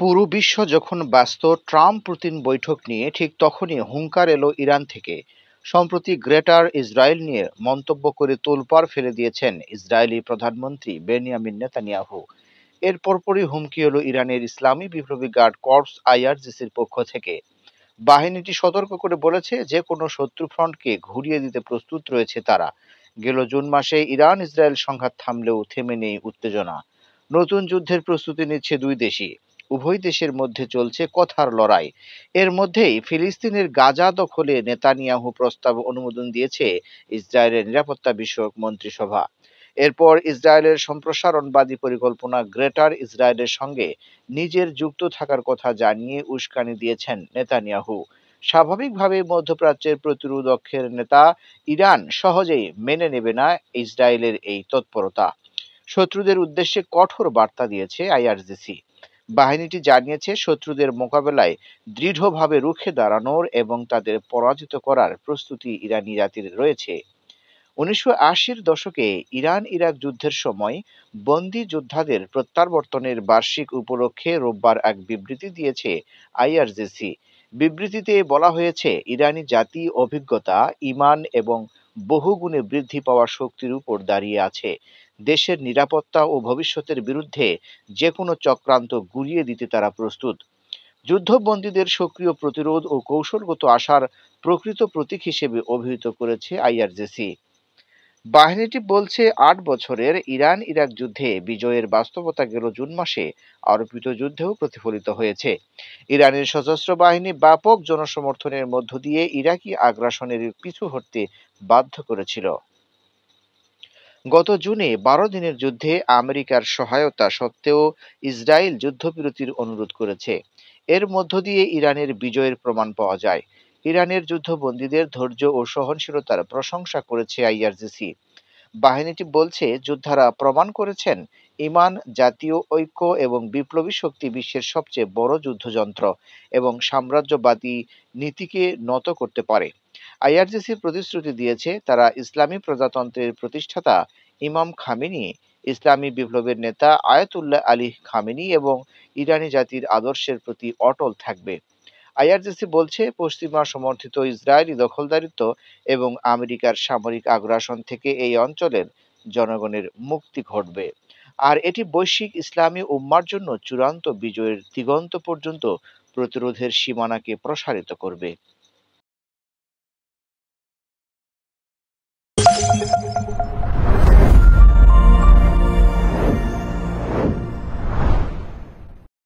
পুরো বিশ্ব যখন ব্যস্ত ট্রাম্প পুতিন বৈঠক নিয়ে, ঠিক তখনই হুঙ্কার এলো ইরান থেকে। সম্প্রতি গ্রেটার ইসরায়েল নিয়ে মন্তব্য করে তোলপাড় ফেলে দিয়েছেন ইসরায়েলি প্রধানমন্ত্রী বেনিয়ামিন নেতানিয়াহু। এর পরপরই হুমকি এলো ইরানের ইসলামী বিপ্লবী গার্ড কর্পস আইআরজিসির পক্ষ থেকে। বাহিনীটি সতর্ক করে বলেছে যে কোনো শত্রু ফ্রন্টকে ঘুরিয়ে দিতে প্রস্তুত রয়েছে তারা। গেল জুন মাসে ইরান ইসরায়েল সংঘাত থামলেও থেমে নেই উত্তেজনা। নতুন যুদ্ধের প্রস্তুতি নিচ্ছে দুই দেশই। উভয় দেশের মধ্যে চলছে কথার লড়াই। এর মধ্যেই ফিলিস্তিনের গাজা দখলে নেতানিয়াহু প্রস্তাব অনুমোদন দিয়েছে ইসরায়েলের নিরাপত্তা বিষয়ক মন্ত্রিসভা। এরপর ইসরায়েলের সম্প্রসারণবাদী পরিকল্পনা গ্রেটার ইসরায়েলের সঙ্গে নিজের যুক্ত থাকার কথা জানিয়ে উস্কানি দিয়েছেন নেতানিয়াহু। স্বাভাবিকভাবেই মধ্যপ্রাচ্যের প্রতিরোধ অক্ষের নেতা ইরান সহজেই মেনে নেবে না ইসরায়েলের এই তৎপরতা। শত্রুদের উদ্দেশ্যে কঠোর বার্তা দিয়েছে আইআরজিসি। বাহিনীটি জানিয়েছে শত্রুদের মোকাবেলায় দৃঢ়ভাবে রুখে দাঁড়ানোর এবং তাদের পরাজিত করার প্রস্তুতি ইরানি জাতির রয়েছে। ১৯৮০-র দশকে ইরান ইরাক যুদ্ধের সময় বন্দী যোদ্ধাদের প্রত্যাবর্তনের বার্ষিক উপলক্ষে রোববার এক বিবৃতি দিয়েছে আইআরজিসি। বিবৃতিতে বলা হয়েছে, ইরানি জাতি অভিজ্ঞতা, ঈমান এবং বহুগুণে বৃদ্ধি পাওয়া শক্তির উপর দাঁড়িয়ে আছে। দেশের নিরাপত্তা ও ভবিষ্যতের বিরুদ্ধে যেকোনো চক্রান্ত গুঁড়িয়ে দিতে তারা প্রস্তুত। যুদ্ধবন্দীদের সক্রিয় প্রতিরোধ ও কৌশলগত আশার প্রকৃত প্রতীক হিসেবে অভিহিত করেছে আইআরজিসি। বাহিনীটি বলছে, ৮ বছরের ইরান ইরাক যুদ্ধে বিজয়ের বাস্তবতা গেল জুন মাসে আরোপিত যুদ্ধেও প্রতিফলিত হয়েছে। ইরানের সশস্ত্র বাহিনী ব্যাপক জনসমর্থনের মধ্য দিয়ে ইরাকি আগ্রাসনের পিছু হটতে বাধ্য করেছিল। গত জুনে ১২ দিনের যুদ্ধে আমেরিকার সহায়তা সত্ত্বেও ইসরায়েল যুদ্ধবিরতির অনুরোধ করেছে। এর মধ্য দিয়ে ইরানের বিজয়ের প্রমাণ পাওয়া যায়। ইরানের যুদ্ধবন্দীদের ধৈর্য ও সহনশীলতার প্রশংসা করেছে আইআরজিসি। বাহিনীটি বলছে, যোদ্ধারা প্রমাণ করেছেন ঈমান, জাতীয় ঐক্য এবং বিপ্লবী শক্তি বিশ্বের সবচেয়ে বড় যুদ্ধযন্ত্র এবং সাম্রাজ্যবাদী নীতিকে নত করতে পারে। আইআরজিসি প্রতিশ্রুতি দিয়েছে, তারা ইসলামী প্রজাতন্ত্রের প্রতিষ্ঠাতা ইমাম খামেনি, ইসলামী বিপ্লবের নেতা আয়াতুল্লাহ আলী খামেনি এবং ইরানি জাতির আদর্শের প্রতি অটল থাকবে। আইআরজিসি বলছে, পশ্চিমা সমর্থিত ইসরায়েলি দখলদারিত্ব এবং আমেরিকার সামরিক আগ্রাসন থেকে এই অঞ্চলের জনগণের মুক্তি ঘটবে। আর এটি বৈশ্বিক ইসলামী উম্মার জন্য চূড়ান্ত বিজয়ের দিগন্ত পর্যন্ত প্রতিরোধের সীমানাকে প্রসারিত করবে।